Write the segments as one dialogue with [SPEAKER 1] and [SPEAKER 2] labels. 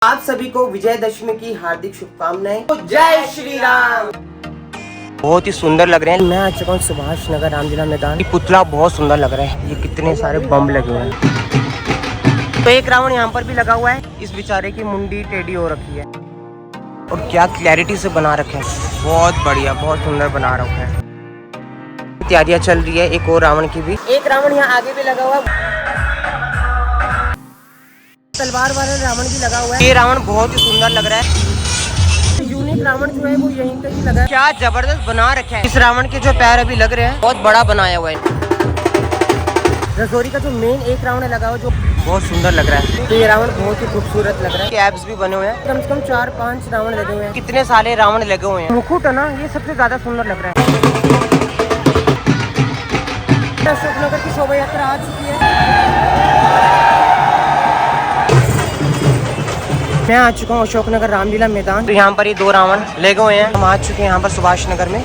[SPEAKER 1] आप सभी को विजयदशमी की हार्दिक शुभकामनाएं। जय श्री राम। बहुत ही सुंदर लग रहे हैं। मैं आ चुका हूँ सुभाष नगर रामलीला मैदान। ये पुतला बहुत सुंदर लग रहा है। ये कितने सारे बम लगे हुए हैं। तो एक रावण यहाँ पर भी लगा हुआ है। इस बेचारे की मुंडी टेढ़ी हो रखी है और क्या क्लैरिटी से बना रखे हैं। बहुत बढ़िया, बहुत सुंदर बना रखा है। तैयारियां चल रही है एक और रावण की भी। एक रावण यहाँ आगे भी लगा हुआ है। तलवार वाला रावण भी लगा हुआ है। ये रावण बहुत ही सुंदर लग रहा है। यूनिक रावण जो है वो यहीं पे ही लगा है। क्या जबरदस्त बना रखा है। इस रावण के जो पैर अभी लग रहे हैं बहुत बड़ा बनाया हुआ है। रजौरी का जो मेन एक रावण लगा हुआ है जो बहुत सुंदर लग रहा है। तो ये रावण बहुत ही खूबसूरत लग रहा है। कैब्स भी बने हुए हैं। कम से कम 4-5 रावण लगे हुए हैं। कितने सारे रावण लगे हुए हैं। मुकुट है ना, ये सबसे ज्यादा सुंदर लग रहा है। अशोकनगर की शोभा यात्रा आ चुकी है। मैं आ चुका हूँ अशोकनगर रामलीला मैदान। तो यहाँ पर ये 2 रावण लगे हुए हैं। हम आ चुके हैं यहाँ पर सुभाष नगर में।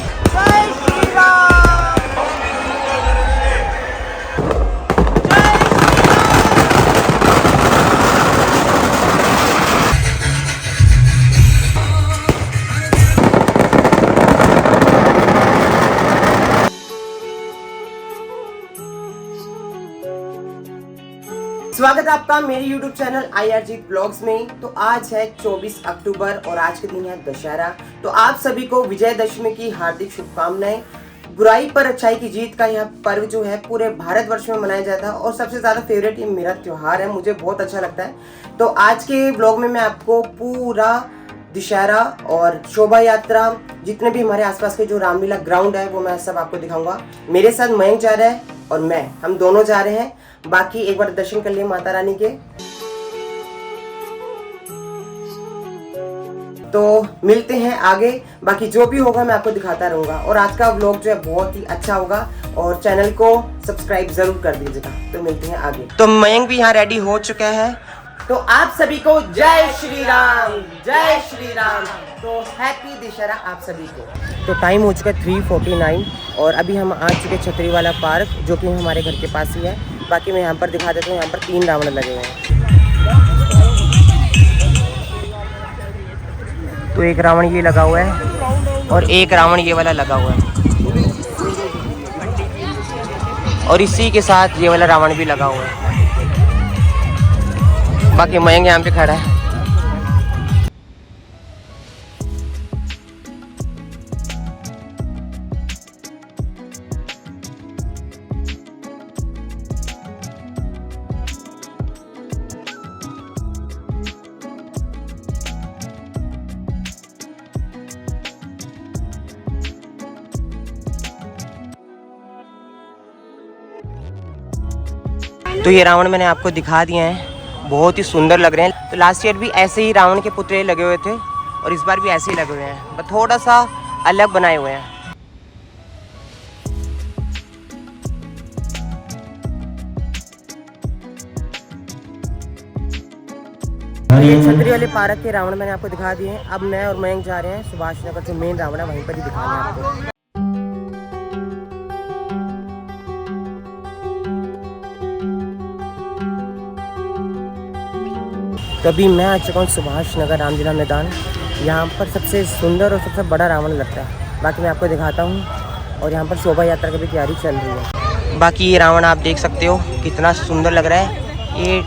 [SPEAKER 1] स्वागत है आपका मेरे YouTube चैनल IRG ब्लॉग्स में। तो आज है 24 अक्टूबर और आज के दिन है दशहरा। तो आप सभी को विजयदशमी की हार्दिक शुभकामनाएं। बुराई पर अच्छाई की जीत का यह पर्व जो है पूरे भारतवर्ष में मनाया जाता है और सबसे ज्यादा फेवरेट ये मेरा त्योहार है। मुझे बहुत अच्छा लगता है। तो आज के ब्लॉग में मैं आपको पूरा दशहरा और शोभा यात्रा, जितने भी हमारे आसपास के जो रामलीला ग्राउंड है वो मैं सब आपको दिखाऊंगा। मेरे साथ मयंक जा रहा है और हम दोनों जा रहे हैं। बाकी एक बार दर्शन कर लिए माता रानी के। तो मिलते हैं आगे। बाकी जो भी होगा मैं आपको दिखाता रहूंगा। और आज का व्लॉग जो है बहुत ही अच्छा होगा और चैनल को सब्सक्राइब जरूर कर दीजिएगा। तो मिलते हैं आगे। तो मयंक भी यहाँ रेडी हो चुका है। तो आप सभी को जय श्री राम, जय श्री राम। तो हैप्पी दशहरा आप सभी को। तो टाइम हो चुका है 3:49 और अभी हम आ चुके छतरी वाला पार्क जो कि हमारे घर के पास ही है। बाकी मैं यहाँ पर दिखा देता हूँ। यहाँ पर 3 रावण लगे हुए हैं। तो एक रावण ये लगा हुआ है और एक रावण ये वाला लगा हुआ है और इसी के साथ ये वाला रावण भी लगा हुआ है। बाकी मयंक यहाँ पे खड़ा है। तो ये रावण मैंने आपको दिखा दिए हैं। बहुत ही सुंदर लग रहे हैं। तो लास्ट ईयर भी ऐसे ही रावण के पुतले लगे हुए थे और इस बार भी ऐसे ही लगे हुए हैं, बस थोड़ा सा अलग बनाए हुए हैं। ये छतरी वाले पार्क के रावण मैंने आपको दिखा दिए हैं। अब मैं और मयंक जा रहे हैं सुभाष नगर जो मेन रावण है वहीं पर ही दिखाना है आपको। तो अभी मैं आ चुका हूँ सुभाष नगर रामलीला मैदान। यहाँ पर सबसे सुंदर और सबसे बड़ा रावण लगता है। बाकी मैं आपको दिखाता हूँ। और यहाँ पर शोभा यात्रा की भी तैयारी चल रही है। बाकी ये रावण आप देख सकते हो कितना सुंदर लग रहा है। ये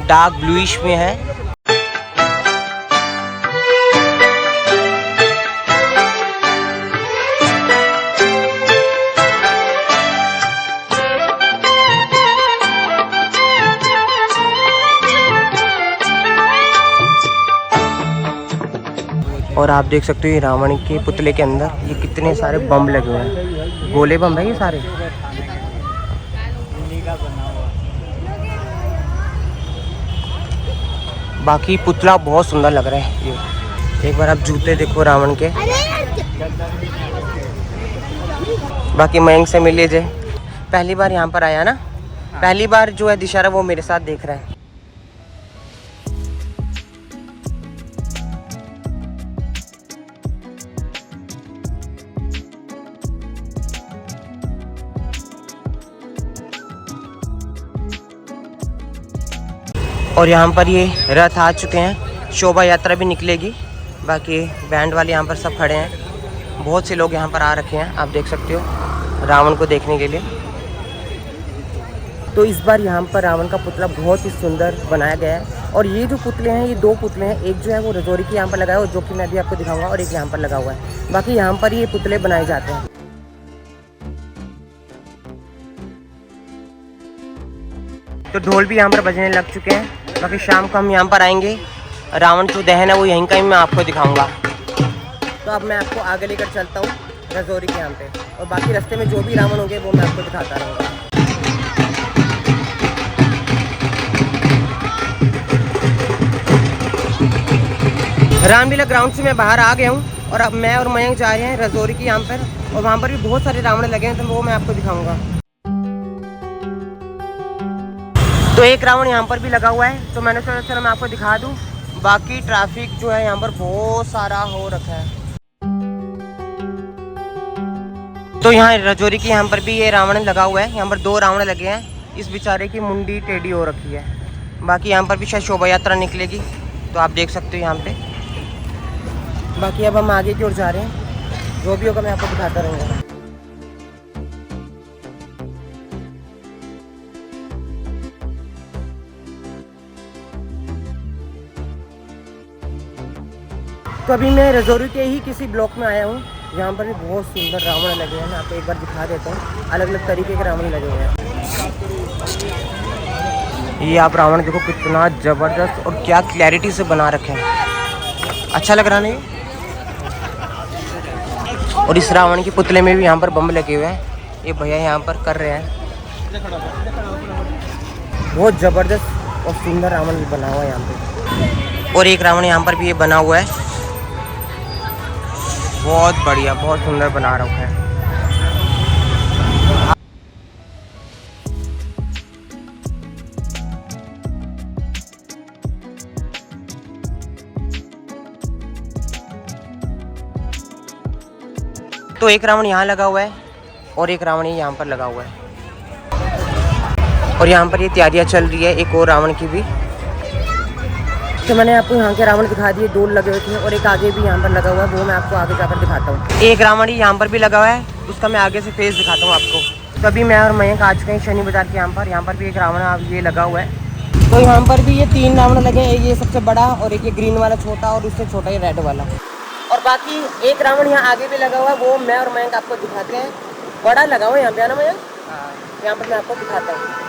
[SPEAKER 1] डार्क ब्लूइश में है। और आप देख सकते हो ये रावण के पुतले के अंदर ये कितने सारे बम लगे हुए हैं। गोले बम है ये सारे। बाकी पुतला बहुत सुंदर लग रहा है। ये एक बार आप जूते देखो रावण के। बाकी मयंक से मिल लीजिए। पहली बार यहाँ पर आया ना, पहली बार जो है दशहरा वो मेरे साथ देख रहा है। और यहाँ पर ये रथ आ चुके हैं। शोभा यात्रा भी निकलेगी। बाकी बैंड वाले यहाँ पर सब खड़े हैं, बहुत से लोग यहाँ पर आ रखे हैं, आप देख सकते हो रावण को देखने के लिए। तो इस बार यहाँ पर रावण का पुतला बहुत ही सुंदर बनाया गया है। और ये जो पुतले हैं, ये दो पुतले हैं, एक जो है वो रजौरी के यहाँ पर लगा है, जो कि मैं अभी आपको दिखाऊंगा, और एक यहाँ पर लगा हुआ है। बाकी यहाँ पर ये पुतले बनाए जाते हैं। तो ढोल भी यहाँ पर बजने लग चुके हैं। बाकी शाम को हम यहाँ पर आएंगे, रावण जो दहन है वो यहीं का ही मैं आपको दिखाऊंगा। तो अब मैं आपको आगे लेकर चलता हूँ रजौरी के यहाँ पे, और बाकी रास्ते में जो भी रावण होंगे वो मैं आपको दिखाता रहूँगा। रामलीला ग्राउंड से मैं बाहर आ गया हूँ, और अब मैं और मयंक जा रहे हैं रजौरी के यहाँ पर, और वहाँ पर भी बहुत सारे रावण लगे हैं, तो वो मैं आपको दिखाऊंगा। तो एक रावण यहाँ पर भी लगा हुआ है, तो मैंने सोचा चलो मैं आपको दिखा दूँ। बाकी ट्रैफिक जो है यहाँ पर बहुत सारा हो रखा है। तो यहाँ रजौरी के यहाँ पर भी ये रावण लगा हुआ है, यहाँ पर 2 रावण लगे हैं। इस बेचारे की मुंडी टेढ़ी हो रखी है। बाकी यहाँ पर भी शायद शोभा यात्रा निकलेगी, तो आप देख सकते हो यहाँ पे। बाकी अब हम आगे की ओर जा रहे हैं, जो भी होगा मैं आपको दिखाता रहूँगा। तो अभी मैं रजौरी के ही किसी ब्लॉक में आया हूँ, यहाँ पर भी बहुत सुंदर रावण लगे हैं। मैं आपको एक बार दिखा देता हूँ, अलग अलग तरीके के रावण लगे हुए हैं। ये आप रावण देखो कितना ज़बरदस्त और क्या क्लैरिटी से बना रखे हैं, अच्छा लग रहा नहीं। और इस रावण के पुतले में भी यहाँ पर बम लगे हुए हैं, ये भैया यहाँ पर कर रहे हैं। बहुत ज़बरदस्त और सुंदर रावण बना हुआ है यहाँ पे। और एक रावण यहाँ पर भी ये बना हुआ है, बहुत बढ़िया, बहुत सुंदर बना रखा है। तो एक रावण यहाँ लगा हुआ है, और एक रावण यहाँ पर लगा हुआ है, और यहाँ पर ये तैयारियाँ चल रही है एक और रावण की भी। तो मैंने आपको यहाँ के रावण दिखा दिए, 2 लगे हुए थे, और एक आगे भी यहाँ पर लगा हुआ है, वो मैं आपको आगे जाकर दिखाता हूँ। एक रावण यहाँ पर भी लगा हुआ है, उसका मैं आगे से फेस दिखाता हूँ आपको। तो अभी मैं और मयंक आ चुके हैं शनि बाजार के यहाँ पर भी एक रावण ये लगा हुआ है। तो यहाँ पर भी ये 3 रावण लगे हैं, ये सबसे बड़ा, और एक ये ग्रीन वाला छोटा, और उससे छोटा ये रेड वाला। और बाकी एक रावण यहाँ आगे भी लगा हुआ है, वो मैं और मयंक आपको दिखाते हैं। बड़ा लगा हुआ है यहाँ पे, है ना मयंक? यहाँ पर मैं आपको दिखाता हूँ।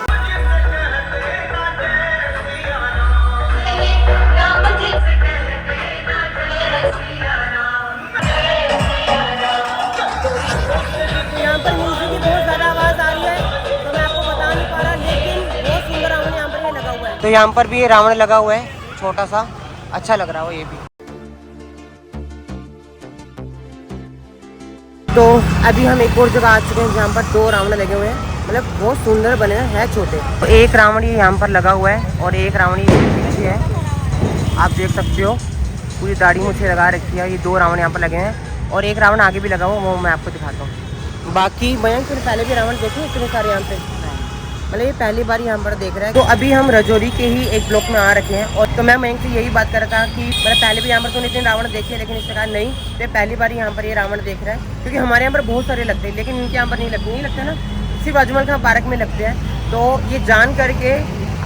[SPEAKER 1] यहाँ पर म्यूजिक की बहुत ज़्यादा आवाज़ आ रही है, तो मैं आपको बता नहीं पा रहा, लेकिन बहुत सुंदर रावण यहाँ पर ये लगा हुआ है। तो यहाँ पर भी ये रावण लगा हुआ है, छोटा सा, अच्छा लग रहा हो ये भी। तो अभी हम एक और जगह आ चुके हैं जहाँ पर 2 रावण लगे हुए हैं, मतलब बहुत सुंदर बने हैं छोटे। तो एक रावण ये यहाँ पर लगा हुआ है, और एक रावण ये पीछे है, आप देख सकते हो, पूरी दाढ़ी मुझे लगा रखी है। ये 2 रावण यहाँ पर लगे हैं, और एक रावण आगे भी लगा हुआ, वो मैं आपको दिखाता हूँ। बाकी मयंक फिर पहले भी रावण देखे इतने सारे यहाँ पे, मतलब ये पहली बार यहाँ पर देख रहा है। तो अभी हम रजौरी के ही एक ब्लॉक में आ रखे हैं, और तो मैं मयंक से यही बात कर रहा था कि मतलब पहले भी यहाँ पर तो इतने रावण देखे, लेकिन इसने कहा नहीं, तो पहली बार यहाँ पर ये रावण देख रहा है, क्योंकि हमारे यहाँ पर बहुत सारे लगते हैं, लेकिन इनके यहाँ पर नहीं लगते ना, सिर्फ अजमल खां पार्क में लगते हैं। तो ये जान करके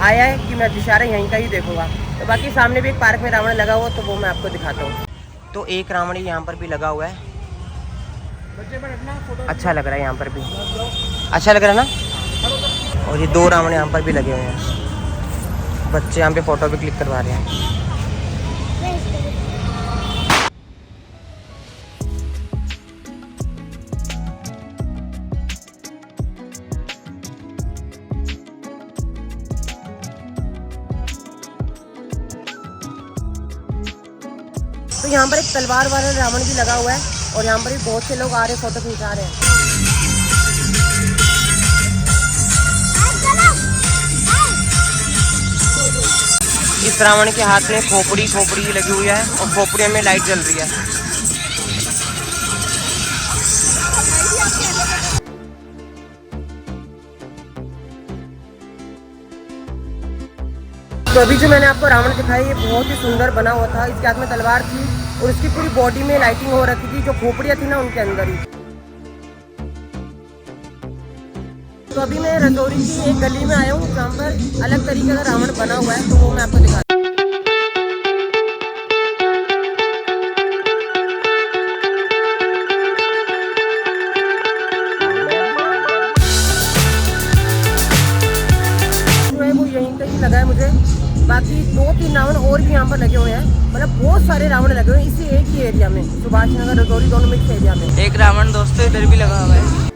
[SPEAKER 1] आया है कि मैं दशहरा यहीं का ही देखूँगा। तो बाकी सामने भी एक पार्क में रावण लगा हुआ, तो वो मैं आपको दिखाता हूँ। तो एक रावण यहाँ पर भी लगा हुआ है, अच्छा लग रहा है, यहाँ पर भी अच्छा लग रहा है ना। और ये 2 रावण यहाँ पर भी लगे हुए हैं, बच्चे यहाँ पे फोटो भी क्लिक करवा रहे हैं। तो यहाँ पर एक तलवार वाला रावण भी लगा हुआ है, और यहाँ पर भी बहुत से लोग आ रहे हैं, फोटो खिंचा रहे हैं। इस रावण के हाथ में खोपड़ी लगी हुई है, और खोपड़ी में लाइट जल रही है। तो अभी जो मैंने आपको रावण दिखाई, ये बहुत ही सुंदर बना हुआ था। इसके हाथ में तलवार थी और इसकी पूरी बॉडी में लाइटिंग हो रखी थी, जो खोपड़ियाँ थी ना उनके अंदर ही। तो अभी मैं रजौरी की एक गली में आया हूँ जहाँ पर अलग तरीके का रावण बना हुआ है, तो वो मैं आपको दिखा। वो यहीं पे ही लगा है मुझे, बाकी 2-3 रावण और भी यहाँ पर लगे हुए हैं। मतलब बहुत सारे रावण लगे हुए हैं इसी एक ही एरिया में, सुभाष नगर रजौरी दोनों मिक्स एरिया में। एक रावण दोस्तों इधर भी लगा हुआ है।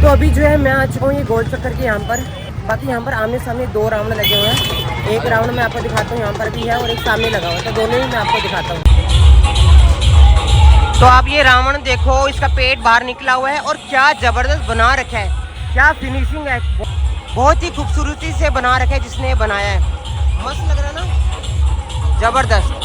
[SPEAKER 1] तो अभी जो है मैं आ चुका हूँ ये गोल चक्कर के यहाँ पर। बाकी यहाँ पर आमने सामने 2 रावण लगे हुए हैं। एक रावण मैं आपको दिखाता हूँ यहाँ पर भी है और एक सामने लगा हुआ है, तो दोनों ही मैं आपको दिखाता हूँ। तो आप ये रावण देखो, इसका पेट बाहर निकला हुआ है और क्या जबरदस्त बना रखा है, क्या फिनिशिंग है, बहुत ही खूबसूरती से बना रखा है जिसने बनाया है। मस्त लग रहा है ना, जबरदस्त।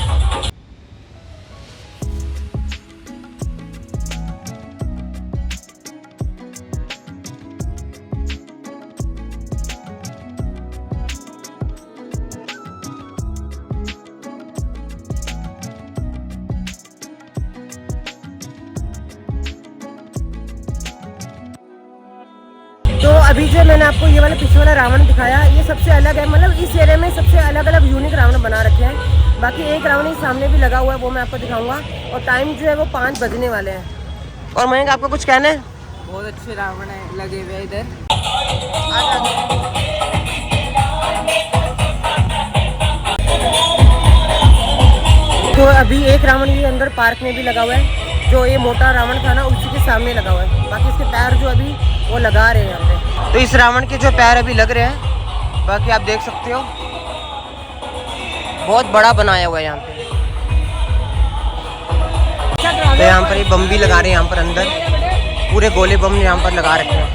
[SPEAKER 1] तो अभी जो मैंने आपको ये वाला पीछे वाला रावण दिखाया, ये सबसे अलग है। मतलब इस एरिया में सबसे अलग अलग यूनिक रावण बना रखे हैं। बाकी एक रावण सामने भी लगा हुआ है, वो मैं आपको दिखाऊंगा। और टाइम जो है वो 5 बजने वाले हैं। और मयंक आपको कुछ कहना है?
[SPEAKER 2] बहुत अच्छे रावण है लगे हुए इधर।
[SPEAKER 1] तो अभी एक रावण ये अंदर पार्क में भी लगा हुआ है, जो ये मोटा रावण था ना उसी के सामने लगा हुआ है। बाकी इसके पैर जो अभी वो लगा रहे हैं यहाँ पे। तो इस रावण के जो पैर अभी लग रहे हैं, बाकी आप देख सकते हो बहुत बड़ा बनाया हुआ है यहाँ पे। तो यहाँ पर ये बम भी लगा रहे हैं यहाँ पर अंदर, पूरे गोले बम यहाँ पर लगा रखे हैं।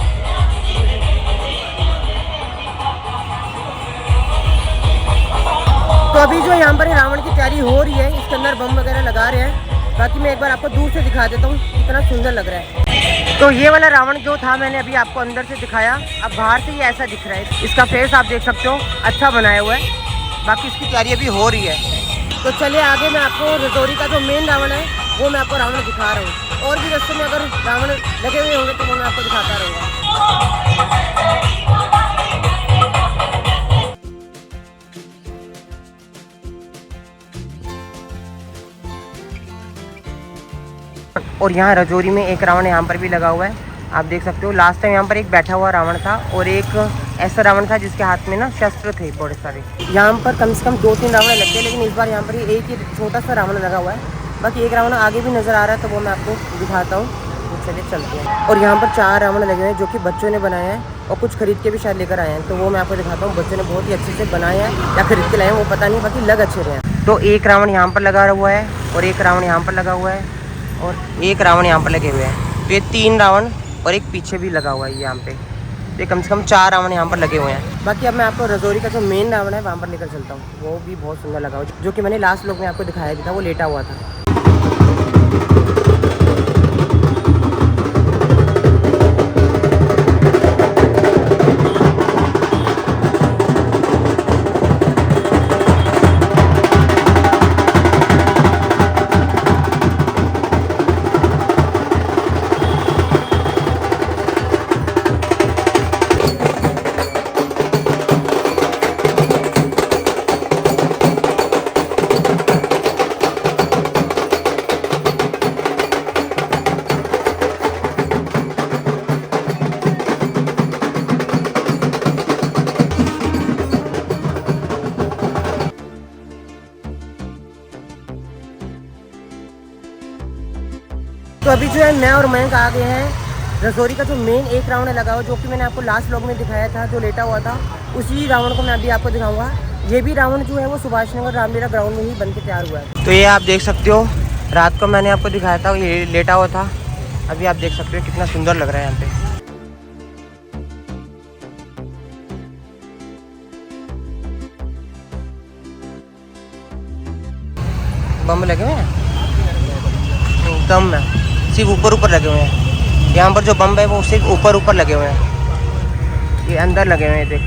[SPEAKER 1] तो अभी जो यहाँ पर रावण की तैयारी हो रही है, इसके अंदर बम वगैरह लगा रहे हैं। बाकी मैं एक बार आपको दूर से दिखा देता हूँ कितना सुंदर लग रहा है। तो ये वाला रावण जो था मैंने अभी आपको अंदर से दिखाया, अब बाहर से ये ऐसा दिख रहा है। इसका फेस आप देख सकते हो, अच्छा बनाया हुआ है। बाकी इसकी तैयारी अभी हो रही है। तो चलिए आगे मैं आपको रजौरी का जो मेन रावण है वो मैं आपको रावण दिखा रहा हूँ। और भी रास्ते में अगर रावण लगे हुए होंगे तो वो मैं आपको दिखाता रहूँगा। और यहाँ रजौरी में एक रावण यहाँ पर भी लगा हुआ है, आप देख सकते हो। लास्ट टाइम यहाँ पर एक बैठा हुआ रावण था और एक ऐसा रावण था जिसके हाथ में ना शस्त्र थे बड़े सारे। यहाँ पर कम से कम 2-3 रावण लगते हैं, लेकिन इस बार यहाँ पर एक ही छोटा सा रावण लगा हुआ है। बाकी एक रावण आगे भी नज़र आ रहा है, तो वो मैं आपको दिखाता हूँ। तो चलिए चलते हैं। और यहाँ पर 4 रावण लगे हुए हैं जो कि बच्चों ने बनाए हैं और कुछ खरीद के भी शायद लेकर आए हैं, तो वो मैं आपको दिखाता हूँ। बच्चों ने बहुत ही अच्छे से बनाए हैं या खरीद के लाए हैं वो पता नहीं, बाकी लग अच्छे रहे हैं। तो एक रावण यहाँ पर लगा हुआ है और एक रावण यहाँ पर लगा हुआ है और एक रावण यहाँ पर लगे हुए हैं। तो ये 3 रावण और एक पीछे भी लगा हुआ है यहाँ पे। तो कम से कम 4 रावण यहाँ पर लगे हुए हैं। बाकी अब मैं आपको रजौरी का जो मेन रावण है वहाँ पर लेकर चलता हूँ। वो भी बहुत सुंदर लगा हुआ, जो कि मैंने लास्ट लोग में आपको दिखाया भी था, वो लेटा हुआ था। तो अभी जो है मैं और मयंक आ गए हैं रजौरी का जो मेन एक रावण लगा हुआ, जो कि मैंने आपको लास्ट व्लॉग में दिखाया था, जो लेटा हुआ था, उसी रावण को मैं अभी आपको दिखाऊंगा। ये भी रावण जो है वो सुभाष नगर रामलीला ग्राउंड में ही बन के तैयार हुआ है। तो ये आप देख सकते हो, रात को मैंने आपको दिखाया था, ये लेटा हुआ था। अभी आप देख सकते हो कितना सुंदर लग रहा है यहाँ पे। बम लगे हुए हैं दम में, सिर्फ ऊपर लगे हुए हैं। यहाँ पर जो बम है वो सिर्फ ऊपर लगे हुए हैं, ये अंदर लगे हुए हैं। देख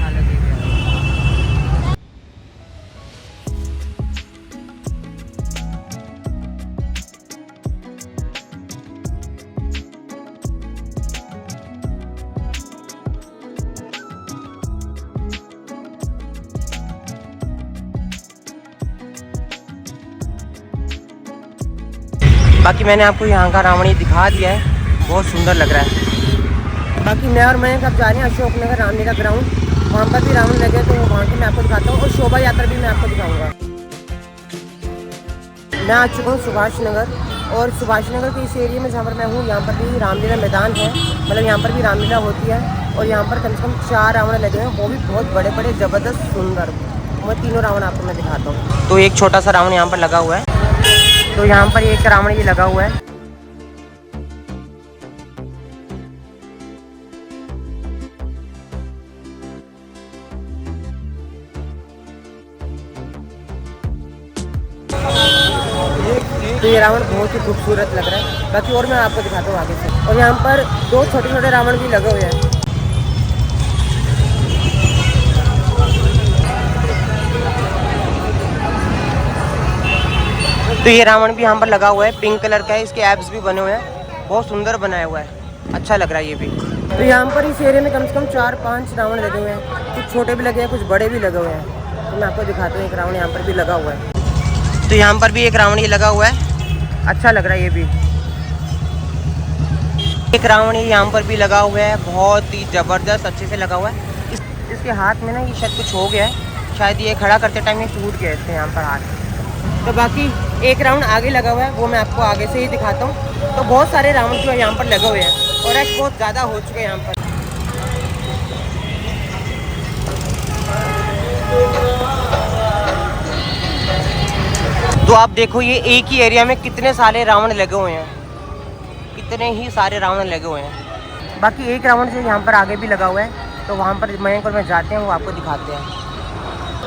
[SPEAKER 1] बाकी मैंने आपको यहाँ का रावण दिखा दिया है, बहुत सुंदर लग रहा है। बाकी मैं और मयंक अब जा रहे हैं अशोकनगर रामलीला ग्राउंड, वहाँ पर भी रावण लगे तो वहाँ के मैं आपको दिखाता हूँ, और शोभा यात्रा भी मैं आपको दिखाऊँगा। मैं आ चुका हूँ सुभाष नगर, और सुभाष नगर के इस एरिया में जहाँ पर मैं हूँ यहाँ पर भी रामलीला मैदान है, मतलब यहाँ पर भी रामलीला होती है। और यहाँ पर कम से कम 4 रावण लगे हैं, वो भी बहुत बड़े बड़े ज़बरदस्त सुंदर। मैं तीनों रावण आपको मैं दिखाता हूँ। तो एक छोटा सा रावण यहाँ पर लगा हुआ है, तो यहाँ पर एक रावण ये लगा हुआ है। तो ये रावण बहुत ही खूबसूरत लग रहा है। बाकी और मैं आपको दिखाता हूँ आगे से। और यहाँ पर 2 छोटे छोटे रावण भी लगे हुए हैं। तो ये रावण भी यहाँ पर लगा हुआ है, पिंक कलर का है, इसके एब्स भी बने हुए हैं, बहुत सुंदर बनाया हुआ है, अच्छा लग रहा है ये भी। तो यहाँ पर इस एरिया में कम से कम 4-5 रावण लगे हुए हैं, कुछ छोटे भी लगे हैं, कुछ बड़े भी लगे हुए हैं। तो मैं आपको दिखाता हूँ, एक रावण यहाँ पर भी लगा हुआ है। तो यहाँ पर भी एक रावण ये लगा हुआ है, अच्छा लग रहा है ये भी। एक रावण यहाँ पर भी लगा हुआ है, बहुत ही ज़बरदस्त अच्छे से लगा हुआ है। इसके हाथ में ना ये शायद कुछ हो गया है, शायद ये खड़ा करते टाइम ये टूट गया इसके यहाँ पर हाथ। तो बाकी एक रावण आगे लगा हुआ है, वो मैं आपको आगे से ही दिखाता हूँ। तो बहुत सारे रावण जो है यहाँ पर लगे हुए हैं, और रश बहुत ज़्यादा हो चुके हैं यहाँ पर। तो आप देखो ये एक ही एरिया में कितने सारे रावण लगे हुए हैं, कितने ही सारे रावण लगे हुए हैं। बाकी एक रावण जो यहाँ पर आगे भी लगा हुआ है, तो वहाँ पर मयंक और मैं जाते हैं, वो आपको दिखाते हैं।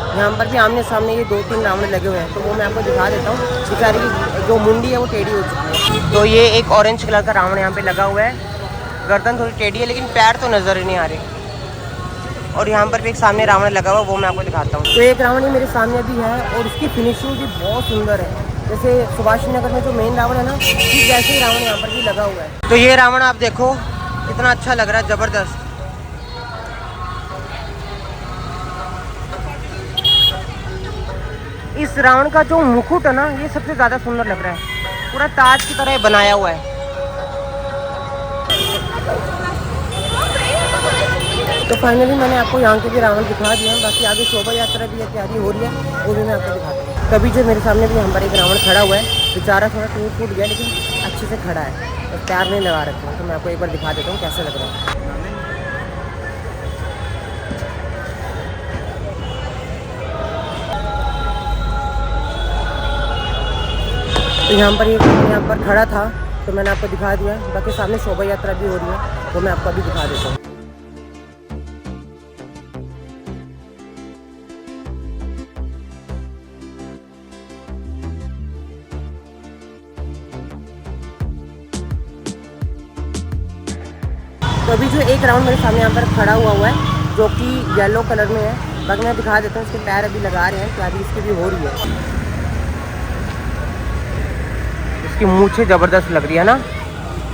[SPEAKER 1] यहाँ पर भी आमने सामने ये 2-3 रावण लगे हुए हैं, तो वो मैं आपको दिखा देता हूँ। बेचारी की जो मुंडी है वो टेढ़ी हो चुकी है। तो ये एक ऑरेंज कलर का रावण यहाँ पे लगा हुआ है, गर्दन थोड़ी टेढ़ी है लेकिन पैर तो नज़र ही नहीं आ रहे। और यहाँ पर भी एक सामने रावण लगा हुआ है, वो मैं आपको दिखाता हूँ। तो एक रावण ये मेरे सामने भी है, और उसकी फिनिशिंग भी बहुत सुंदर है। जैसे सुभाष नगर में जो मेन रावण है ना, ठीक वैसे ही रावण यहाँ पर भी लगा हुआ है। तो ये रावण आप देखो कितना अच्छा लग रहा है, ज़बरदस्त। इस रावण का जो मुकुट है ना, ये सबसे ज़्यादा सुंदर लग रहा है, पूरा ताज की तरह बनाया हुआ है। तो फाइनली मैंने आपको यहाँ के भी रावण दिखा दिया। बाकी आगे शोभा यात्रा भी तैयारी हो रही है, वो भी मैं आपको दिखाता हूँ। तभी जो मेरे सामने भी यहाँ पर एक रावण खड़ा हुआ है, बेचारा थोड़ा टूट गया लेकिन अच्छे से खड़ा है, तो पैर नहीं लगा रखे हैं। तो मैं आपको एक बार दिखा देता हूँ कैसा लग रहा है। तो यहाँ पर खड़ा था, तो मैंने आपको दिखा दिया। बाकी सामने शोभा यात्रा भी हो रही है, वो मैं आपको अभी दिखा देता हूँ। तो अभी जो एक राउंड मेरे सामने यहाँ पर खड़ा हुआ है, जो कि येलो कलर में है। बाकी मैं दिखा देता हूँ, इसके पैर अभी लगा रहे हैं, तैयारी इसकी भी हो रही है। इसकी मूछें ज़बरदस्त लग रही है ना,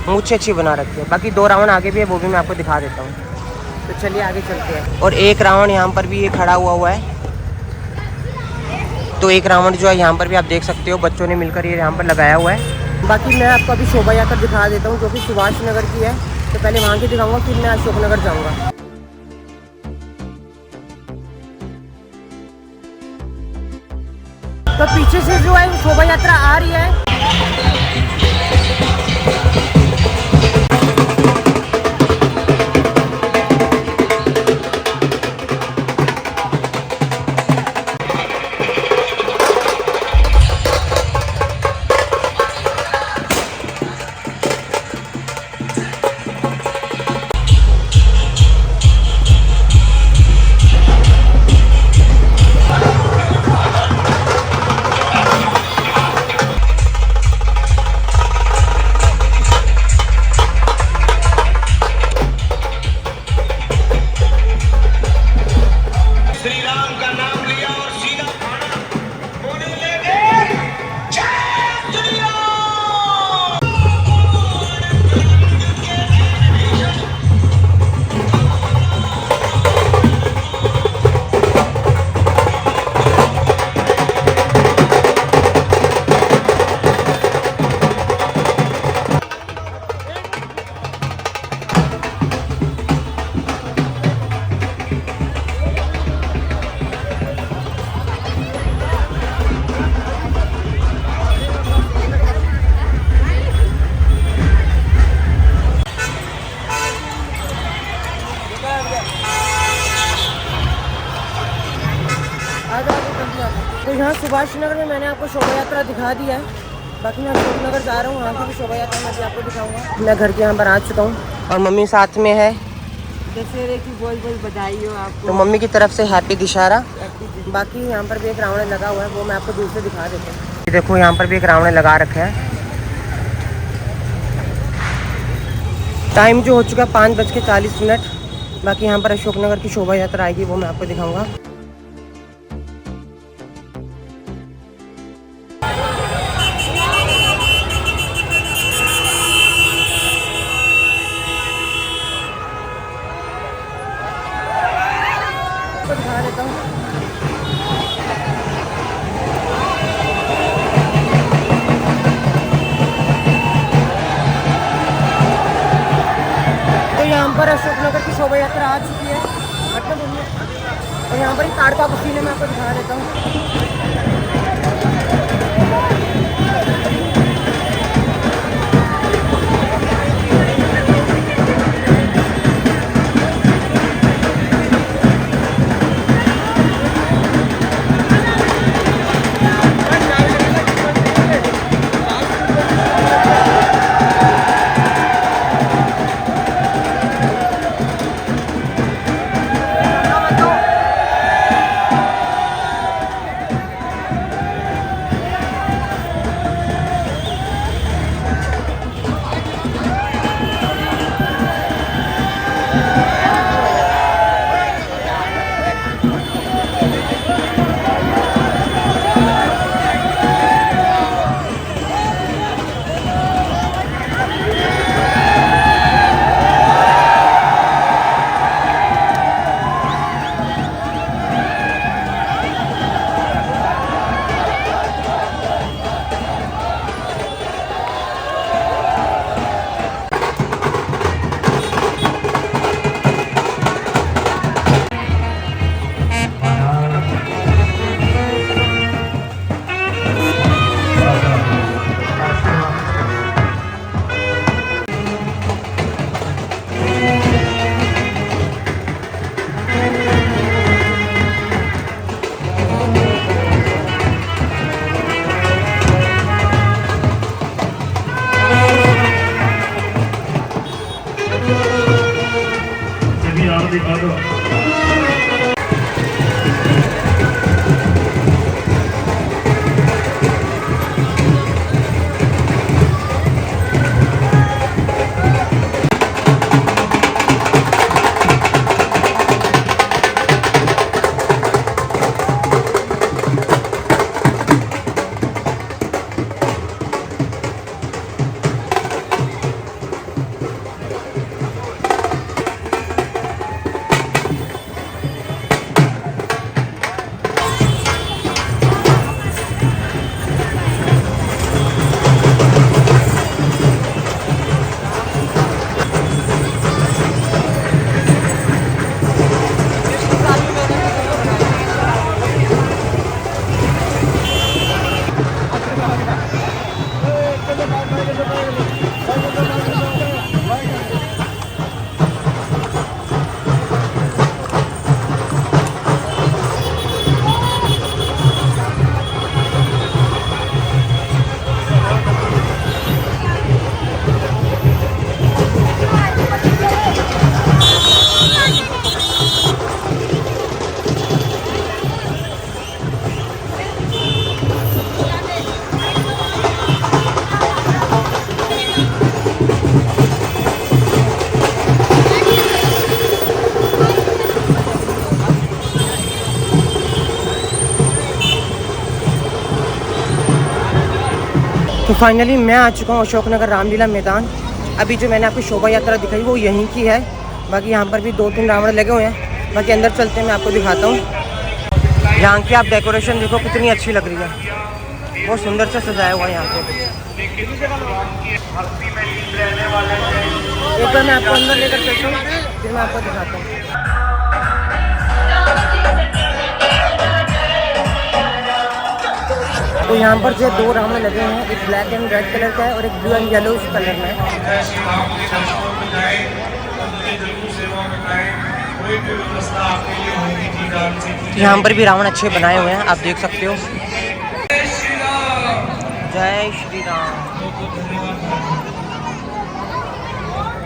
[SPEAKER 1] मूछें अच्छी बना रखी है। बाकी 2 रावण आगे भी है, वो भी मैं आपको दिखा देता हूँ। तो चलिए आगे चलते हैं। और एक रावण यहाँ पर भी ये खड़ा हुआ है। तो एक रावण जो है यहाँ पर भी आप देख सकते हो, बच्चों ने मिलकर ये यहाँ पर लगाया हुआ है। बाकी मैं आपको अभी शोभा यात्रा दिखा देता हूँ, जो कि सुभाष नगर की है। तो पहले वहाँ की दिखाऊंगा, फिर मैं अशोकनगर जाऊँगा। तो पीछे से जो है शोभा यात्रा आ रही है। सुभाष नगर में मैंने आपको शोभा यात्रा दिखा दिया है। बाकी मैं अशोकनगर जा रहा हूँ, वहाँ की भी शोभा यात्रा मैं भी आपको दिखाऊंगा। मैं घर के यहाँ पर आ चुका हूँ और मम्मी साथ में है।
[SPEAKER 2] दशहरे की बहुत बहुत बधाई हो आपको।
[SPEAKER 1] तो मम्मी की तरफ से हैप्पी दशहरा। बाकी यहाँ पर भी एक रावण लगा हुआ है, वो मैं आपको दूर से दिखा देता हूँ। देखो यहाँ पर भी एक रावण लगा रखा है। टाइम जो हो चुका है 5:40। बाकी यहाँ पर अशोकनगर की शोभा यात्रा आएगी, वो मैं आपको दिखाऊंगा। आपको दिखा देता हूँ। तो यहाँ पर अशोकनगर की शोभा यात्रा आ चुकी है और यहाँ पर ही ताड़का कुश्ती मैं आपको दिखा देता हूँ।
[SPEAKER 3] दिखा दो।
[SPEAKER 1] तो फाइनली मैं आ चुका हूँ अशोकनगर रामलीला मैदान। अभी जो मैंने आपको शोभा यात्रा दिखाई वो यहीं की है। बाकी यहाँ पर भी 2-3 रावण लगे हुए हैं। बाकी अंदर चलते हैं, मैं आपको दिखाता हूँ। यहाँ की आप डेकोरेशन देखो कितनी अच्छी लग रही है, बहुत सुंदर से सजाया हुआ है यहाँ पे। एक बार मैं आपको अंदर लेकर चलता हूँ, फिर मैं आपको दिखाता हूँ। तो यहाँ पर जो 2 रावण लगे हैं, एक ब्लैक एंड रेड कलर का है और एक ब्लू एंड येलो कलर में है। यहाँ पर भी रावण अच्छे बनाए हुए हैं, आप देख सकते हो। जय श्री राम।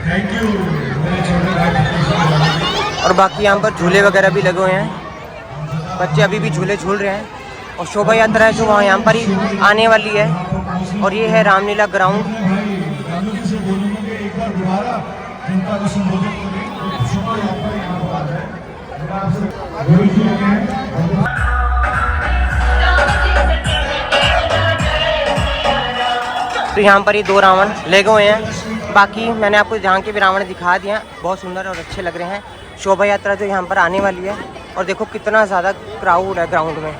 [SPEAKER 3] थैंक यू मेरे छोटे भाई।
[SPEAKER 1] और बाकी यहाँ पर झूले वगैरह भी लगे हुए हैं, बच्चे अभी भी झूले झूल रहे हैं। और शोभा यात्रा है जो वहाँ यहाँ पर ही आने वाली है। और ये है रामलीला ग्राउंड।
[SPEAKER 3] एक बार दोबारा जनता को संबोधित करें। शोभा यात्रा यहाँ पर आ जाए।
[SPEAKER 1] तो यहाँ पर ही 2 रावण लगे हुए हैं। बाकी मैंने आपको जहाँ के भी रावण दिखा दिए हैं, बहुत सुंदर और अच्छे लग रहे हैं। शोभा यात्रा जो यहाँ पर आने वाली है। और देखो कितना ज़्यादा क्राउड है ग्राउंड में।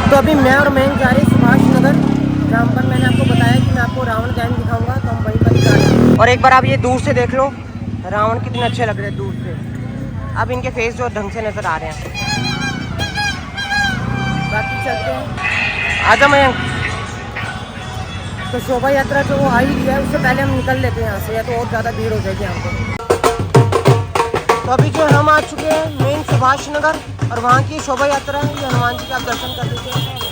[SPEAKER 1] तो अभी मैं और मयंक जा रहे हैं सुभाष नगर, जहाँ पर मैंने आपको बताया कि मैं आपको रावण दहन दिखाऊंगा, तो हम वहीं पर ही जा रहे हैं। और एक बार आप ये दूर से देख लो, रावण कितने अच्छे लग रहे हैं दूर से। अब इनके फेस जो ढंग से नजर आ रहे हैं। बाकी चलते हैं, आजा मयंक। तो शोभा यात्रा जो वो आ ही रही है, उससे पहले हम निकल लेते हैं यहाँ से, या तो और ज़्यादा भीड़ हो जाएगी यहाँ पे। तो अभी जो हम आ चुके हैं मेन सुभाष नगर, और वहाँ की शोभा यात्रा है। ये हनुमान जी के आप दर्शन कर लीजिए।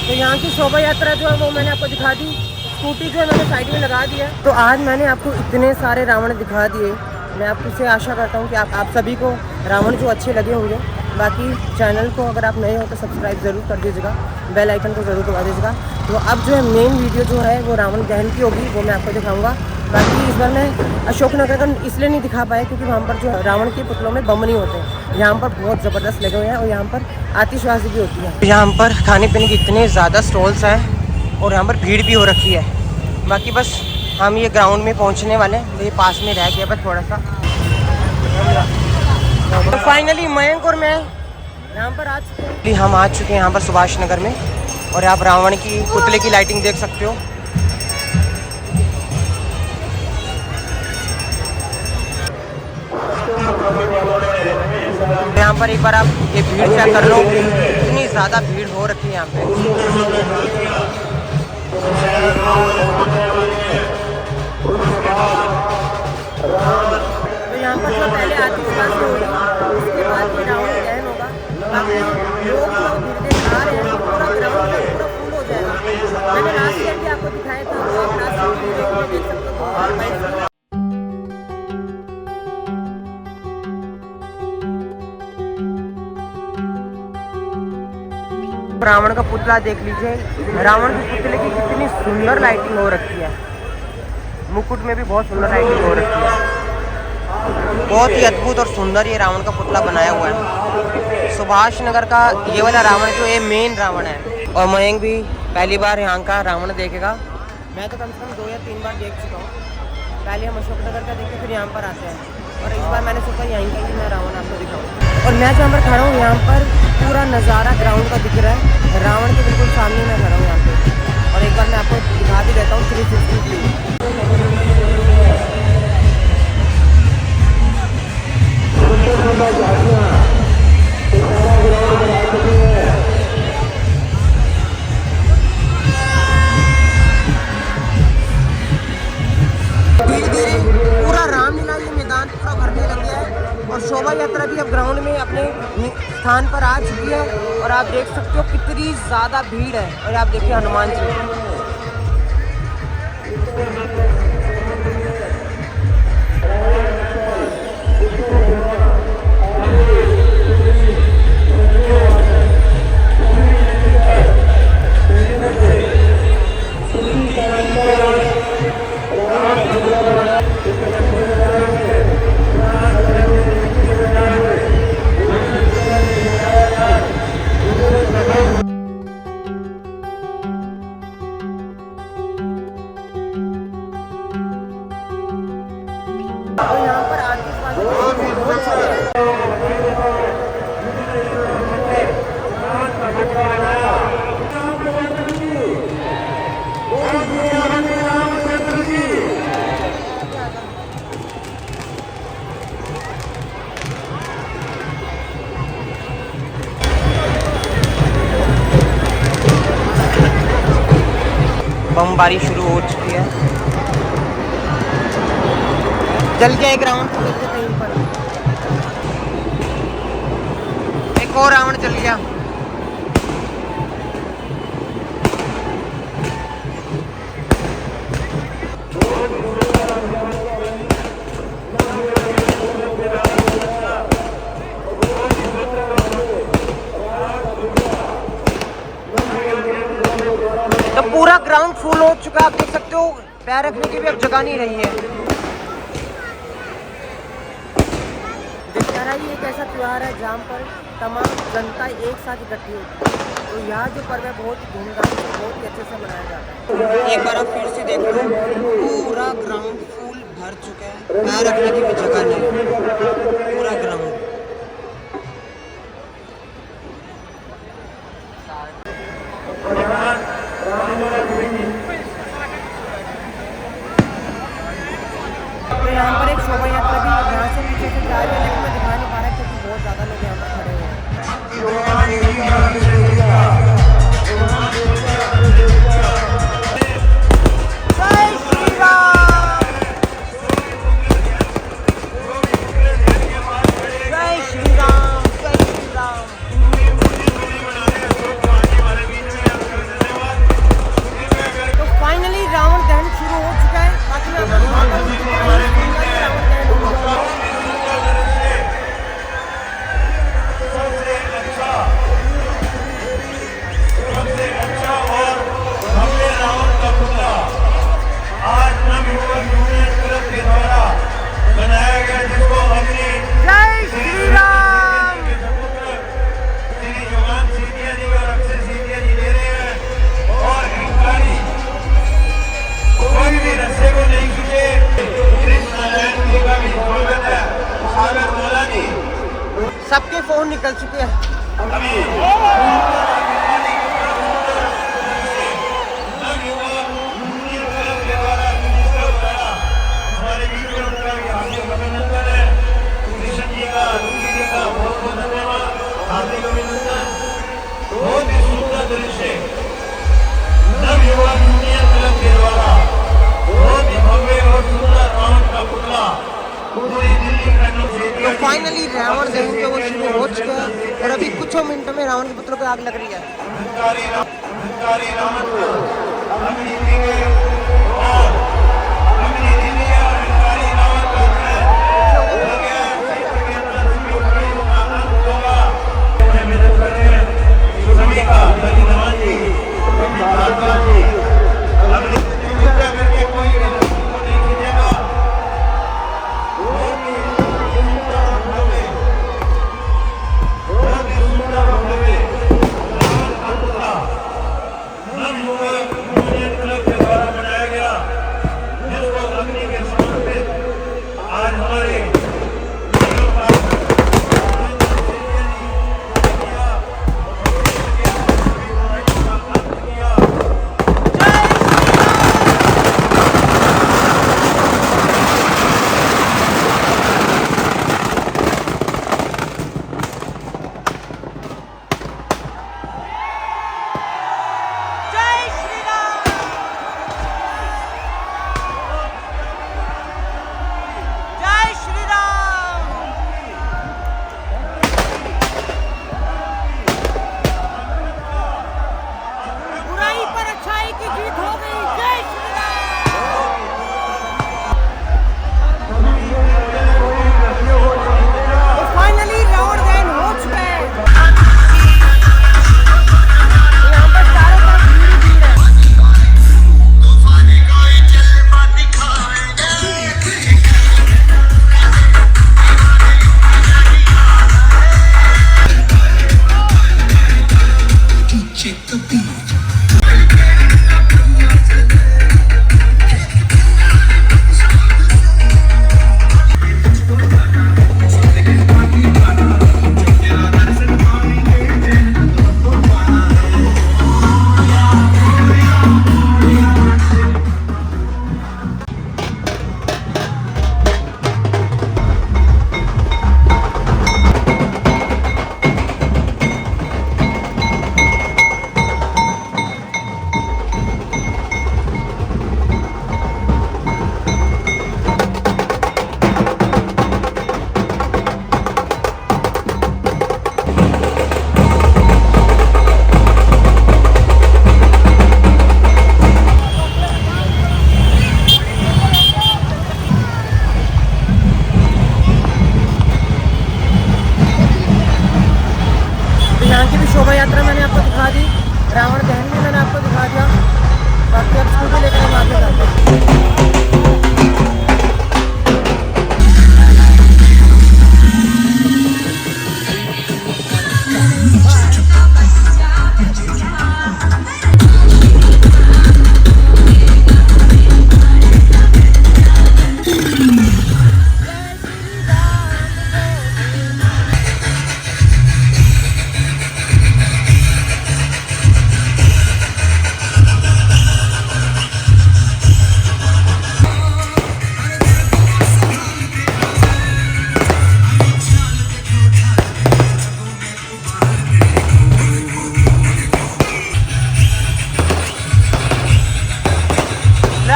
[SPEAKER 1] तो यहाँ की शोभा यात्रा जो है वो मैंने आपको दिखा दी। स्कूटी जो है मैंने साइड में लगा दिया। तो आज मैंने आपको इतने सारे रावण दिखा दिए। मैं आपको से आशा करता हूँ कि आप सभी को रावण जो अच्छे लगे होंगे। बाकी चैनल को अगर आप नए हो तो सब्सक्राइब ज़रूर कर दीजिएगा, बेल आइकन को ज़रूर दबा दीजिएगा। तो अब जो है मेन वीडियो जो है वो रावण दहन की होगी, वो मैं आपको दिखाऊँगा। बाकी इस बार मैं अशोकनगर का इसलिए नहीं दिखा पाया क्योंकि वहाँ पर जो रावण के पुतलों में बम नहीं होते हैं। यहाँ पर बहुत ज़बरदस्त लगे हुए हैं और यहाँ पर आतिशबाजी भी होती है। यहाँ पर खाने पीने के इतने ज़्यादा स्टॉल्स हैं और यहाँ पर भीड़ भी हो रखी है। बाकी बस हम ये ग्राउंड में पहुँचने वाले हैं, तो ये पास में रह गया बस थोड़ा सा। तो फाइनली मयंक और मैं यहाँ पर आ चुके हैं। हम आ चुके हैं यहाँ पर सुभाष नगर में, और आप रावण की पुतले की लाइटिंग देख सकते हो। यहाँ पर एक बार आप ये भीड़ चेक कर लो, इतनी ज़्यादा भीड़ हो रखी है यहाँ पे। तो यहाँ पर जो पहले आतिशबाजी होगी, उसके बाद ये रावण दहन होगा। बाकी लोग धीरे आ रहे हैं, पूरा ग्राउंड पूरा फुल हो जाएगा। मैंने लास्ट ईयर भी आपको दिखाया था, तो आप लास्ट वीडियो में देख सकते हो। रावण का पुतला देख लीजिए, रावण के पुतले की कितनी सुंदर लाइटिंग हो रखी है। मुकुट में भी बहुत सुंदर लाइटिंग हो रखी है। बहुत ही अद्भुत और सुंदर ये रावण का पुतला बनाया हुआ है। सुभाष नगर का ये वाला रावण जो ये मेन रावण है। और मयंक भी पहली बार यहाँ का रावण देखेगा। मैं तो कम से कम 2 या 3 बार देख चुका हूँ। पहले हम अशोकनगर का देखे, फिर यहाँ पर आते हैं, और इस बार मैंने सोचा यहीं का ही मैं रावण आपको दिखाऊँ। और मैं जहाँ पर खड़ा हूँ यहाँ पर पूरा नज़ारा ग्राउंड का दिख रहा है। रावण के बिल्कुल सामने मैं खड़ा हूँ यहाँ पे, और एक बार मैं आपको दिखा भी देता हूँ 360 व्यू। पूरा रामलीला ये मैदान पूरा भरने लग गया है, और शोभा यात्रा भी अब ग्राउंड में अपने स्थान पर आ चुकी है। और आप देख सकते हो कितनी ज़्यादा भीड़ है। और आप देखिए हनुमान जी। बमबारी शुरू हो चुकी है। जल गया एक रावण कहीं पर, एक और रावण जल गया। तो पूरा ग्राउंड फुल हो चुका है, आप देख सकते हो पैर रखने की भी अब जगह नहीं रही है।
[SPEAKER 2] दशहरा ही एक ऐसा त्यौहार है जहाँ पर तमाम जनता एक साथ इकट्ठी होती है। तो यहाँ जो पर्व है बहुत ही धूमधाम से बहुत ही अच्छे से मनाया जाता है।
[SPEAKER 1] एक बार आप फिर से देख लो, पूरा ग्राउंड फुल भर चुका है, पैर रखने की भी जगह नहीं है पूरा ग्राउंड।
[SPEAKER 2] तो यहाँ पर एक शोभा यात्रा भी यहाँ से पीछे से जा रही है, लेकिन मैं दिखा नहीं पा रहा क्योंकि बहुत ज़्यादा लोग यहाँ पर खड़े हुए हैं।
[SPEAKER 1] जय श्री राम, जय श्री राम, जय श्री राम।
[SPEAKER 2] तो फाइनली रावण दहन शुरू हो चुका है। बाकी मैं आपको दिखाता हूँ कि रावण दहन हुआ।
[SPEAKER 1] जय श्री राम। सबके फोन निकल चुके हैं। तो फाइनली रावण दहन जो वो शुरू हो चुका है और अभी कुछ मिनटों में रावण के पुत्रों को आग लग रही है।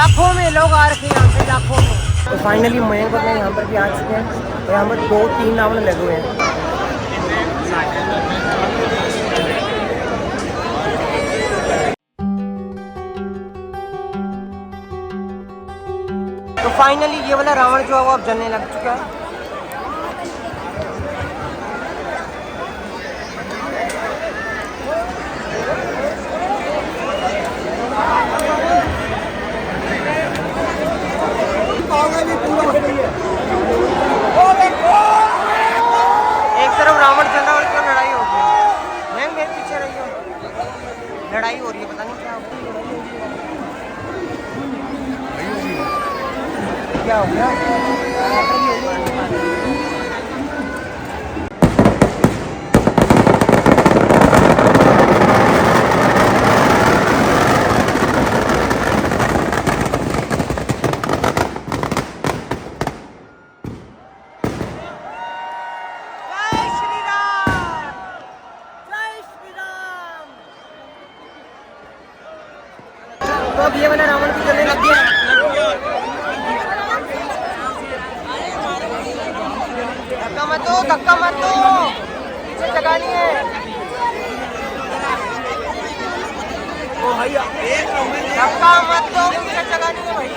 [SPEAKER 2] लाखों में लोग आ रखे हैं यहाँ पे, लाखों में। तो फाइनली मयंक और मैं यहाँ पर भी आ चुके हैं। तो यहाँ पर 2-3 रावण लगे हुए हैं। तो फाइनली ये वाला रावण जो है वो अब जलने लग चुका है। एक तरफ रावण चल रहा है और एक तरफ लड़ाई हो गई है। मैं मेरे पीछे रही हूँ, लड़ाई हो रही है, पता नहीं क्या हो गया। तो अब ये वाला रावण भी चलने लग गया। धक्का मत दो, धक्का मत दो, पीछे जगह नहीं है। ओ भैया धक्का मत दो, पीछे जगह नहीं है भाई।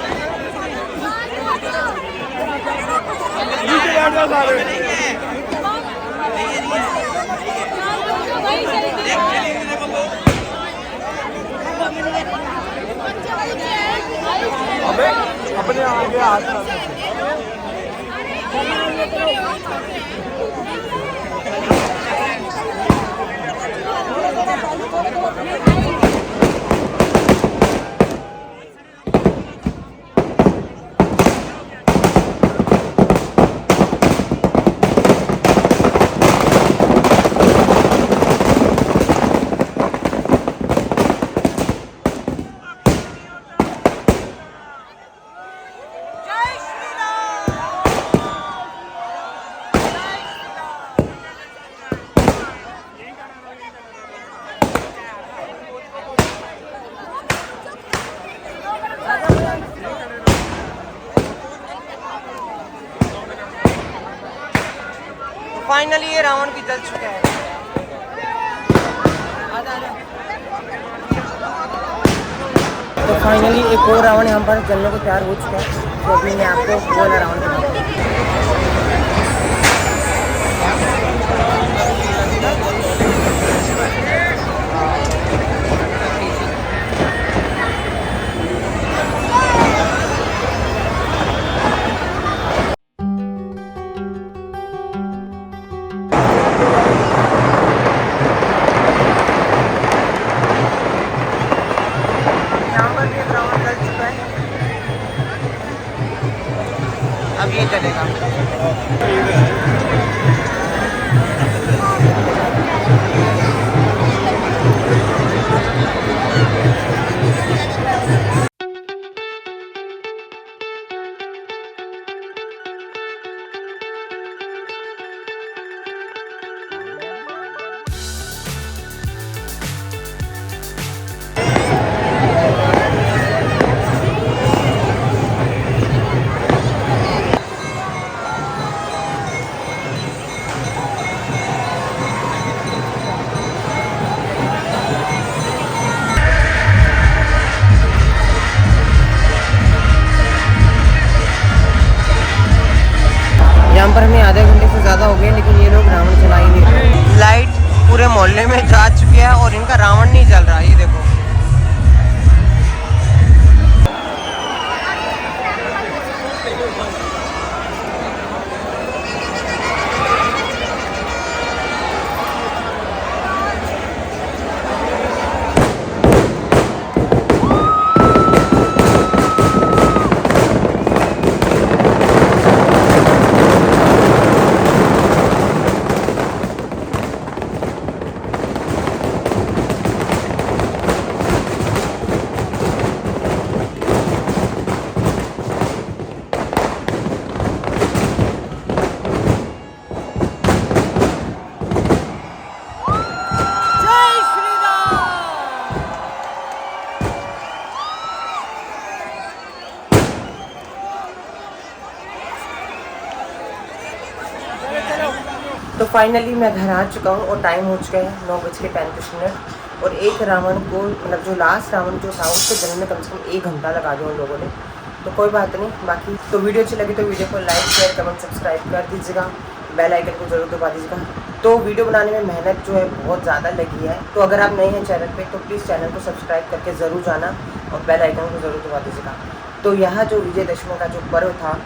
[SPEAKER 2] अपने आगे हाथ फाइनली ये रावण भी जल चुका है। तो फाइनली एक और रावण यहाँ पर जलने को तैयार हो चुका है। तो अभी मैं आपको वो वाला रावण दिखाऊंगा। अब ये चलेगा।
[SPEAKER 1] तो फाइनली मैं घर आ चुका हूँ और टाइम हो चुका है 9:35 और एक रावण को मतलब जो लास्ट रावण जो था उसको जलने में कम से कम 1 घंटा लगा दिया उन लोगों ने। तो कोई बात नहीं, बाकी तो वीडियो अच्छी लगी तो वीडियो को लाइक शेयर कमेंट सब्सक्राइब कर दीजिएगा, बेल आइकन को जरूर दबा दीजिएगा। तो वीडियो बनाने में मेहनत जो है बहुत ज़्यादा लगी है, तो अगर आप नए हैं चैनल पे तो प्लीज़ चैनल को सब्सक्राइब करके ज़रूर जाना और बेल आइकन को ज़रूर दबा दीजिएगा। तो यह जो विजयदशमी का जो पर्व था,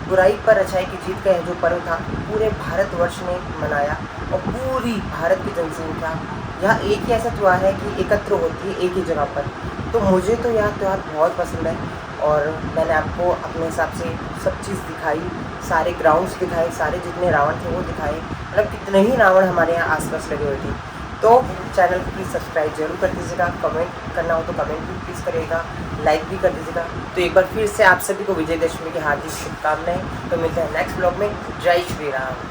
[SPEAKER 1] बुराई पर अच्छाई की जीत का यह जो पर्व था, पूरे भारतवर्ष ने मनाया और पूरी भारत की जनसंख्या यह एक ही ऐसा त्यौहार है कि एकत्र होती है एक ही जगह पर। तो मुझे तो यह त्यौहार बहुत पसंद है और मैंने आपको अपने हिसाब से सब चीज़ दिखाई, सारे ग्राउंड्स दिखाए, सारे जितने रावण थे वो दिखाए, मतलब कितने ही रावण हमारे यहाँ आसपास लगे हुए थे। तो चैनल को प्लीज़ सब्सक्राइब जरूर कर दीजिएगा, कमेंट करना हो तो कमेंट भी प्लीज़ करिएगा, लाइक भी कर दीजिएगा। तो एक बार फिर से आप सभी को विजयदशमी की हार्दिक शुभकामनाएं। तो मिलते हैं नेक्स्ट ब्लॉग में। जय श्री राम।